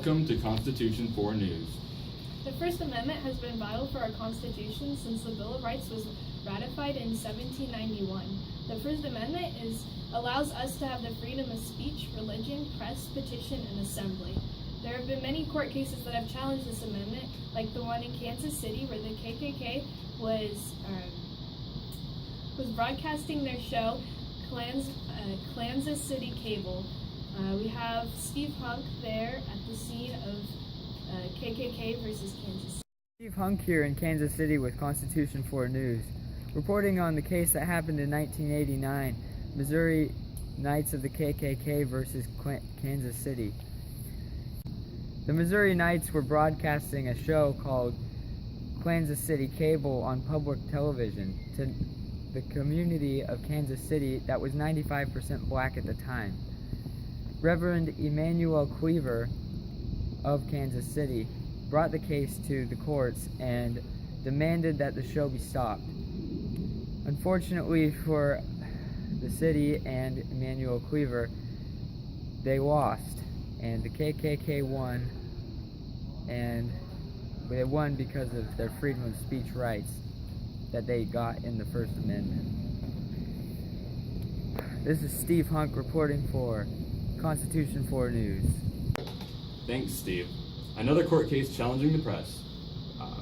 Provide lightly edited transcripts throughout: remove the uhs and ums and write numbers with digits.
Welcome to Constitution 4 News. The First Amendment has been vital for our Constitution since the Bill of Rights was ratified in 1791. The First Amendment allows us to have the freedom of speech, religion, press, petition, and assembly. There have been many court cases that have challenged this amendment, like the one in Kansas City where the KKK was broadcasting their show, Kansas City Cable. We have Steve Hunk there at the scene of KKK versus Kansas City. Steve Hunk here in Kansas City with Constitution 4 News, reporting on the case that happened in 1989, Missouri Knights of the KKK versus Kansas City. The Missouri Knights were broadcasting a show called Kansas City Cable on public television to the community of Kansas City that was 95% black at the time. Reverend Emanuel Cleaver of Kansas City brought the case to the courts and demanded that the show be stopped. Unfortunately for the city and Emanuel Cleaver, they lost, and the KKK won, and they won because of their freedom of speech rights that they got in the First Amendment. This is Steve Hunk reporting for Constitution 4 News. Thanks, Steve. Another court case challenging the press.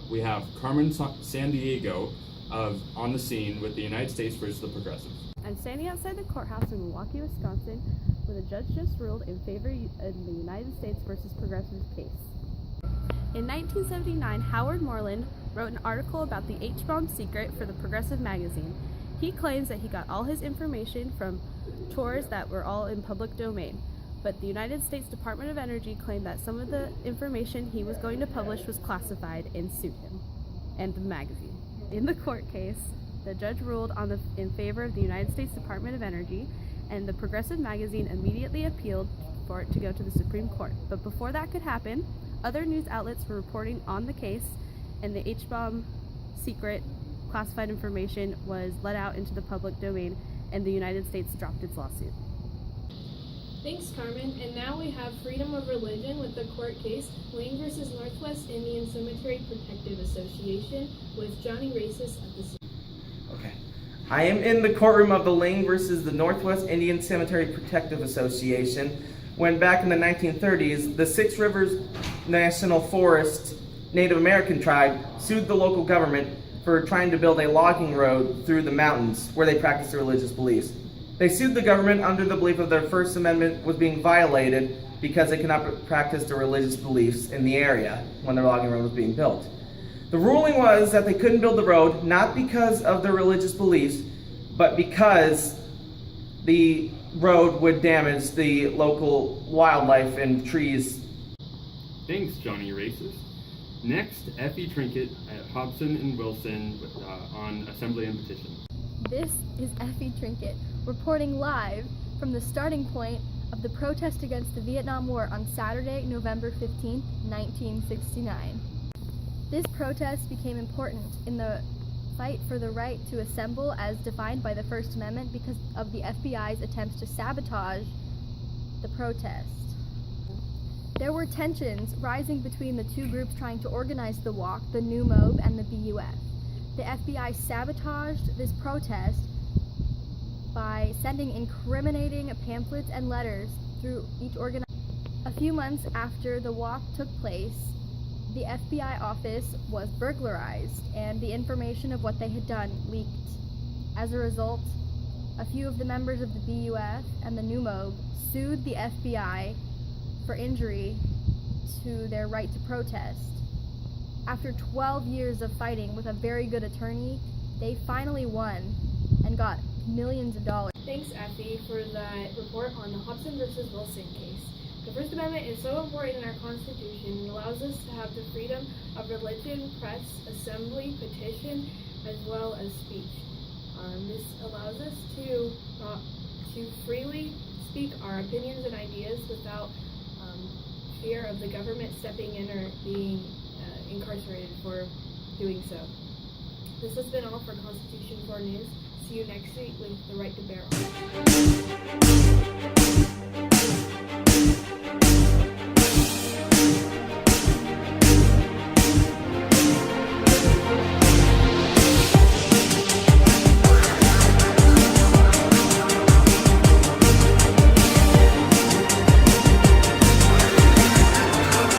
We have Carmen Sandiego on the scene with the United States versus the Progressives. I'm standing outside the courthouse in Milwaukee, Wisconsin, where the judge just ruled in favor of the United States versus Progressives case. In 1979, Howard Moreland wrote an article about the H-bomb secret for the Progressive magazine. He claims that he got all his information from tours that were all in public domain, but the United States Department of Energy claimed that some of the information he was going to publish was classified and sued him and the magazine. In the court case, the judge ruled in favor of the United States Department of Energy, and the Progressive magazine immediately appealed for it to go to the Supreme Court. But before that could happen, other news outlets were reporting on the case, and the H-bomb secret classified information was let out into the public domain, and the United States dropped its lawsuit. Thanks, Carmen. And now we have freedom of religion with the court case, Lane versus Northwest Indian Cemetery Protective Association, with Johnny Races at the scene. Okay. I am in the courtroom of the Lane versus the Northwest Indian Cemetery Protective Association when back in the 1930s, the Six Rivers National Forest Native American tribe sued the local government for trying to build a logging road through the mountains where they practice their religious beliefs. They sued the government under the belief of their First Amendment was being violated because they cannot practice their religious beliefs in the area when their logging road was being built. The ruling was that they couldn't build the road not because of their religious beliefs, but because the road would damage the local wildlife and trees. Thanks, Johnny Races. Next, Effie Trinket at Hobson and Wilson on Assembly and Petition. This is Effie Trinket, reporting live from the starting point of the protest against the Vietnam War on Saturday, November 15, 1969. This protest became important in the fight for the right to assemble as defined by the First Amendment because of the FBI's attempts to sabotage the protest. There were tensions rising between the two groups trying to organize the walk, the New Mob and the BUF. The FBI sabotaged this protest by sending incriminating pamphlets and letters through each organizer. A few months after the walk took place, the FBI office was burglarized and the information of what they had done leaked. As a result, a few of the members of the BUF and the New Mob sued the FBI for injury to their right to protest. After 12 years of fighting with a very good attorney, they finally won and got millions of dollars. Thanks, Effie, for that report on the Hobson versus Wilson case. The First Amendment is so important in our Constitution. It allows us to have the freedom of religion, press, assembly, petition, as well as speech. This allows us to freely speak our opinions and ideas without fear of the government stepping in or being incarcerated for doing so. This has been all for Constitution 4 News. See you next week with The Right to Bear Arms.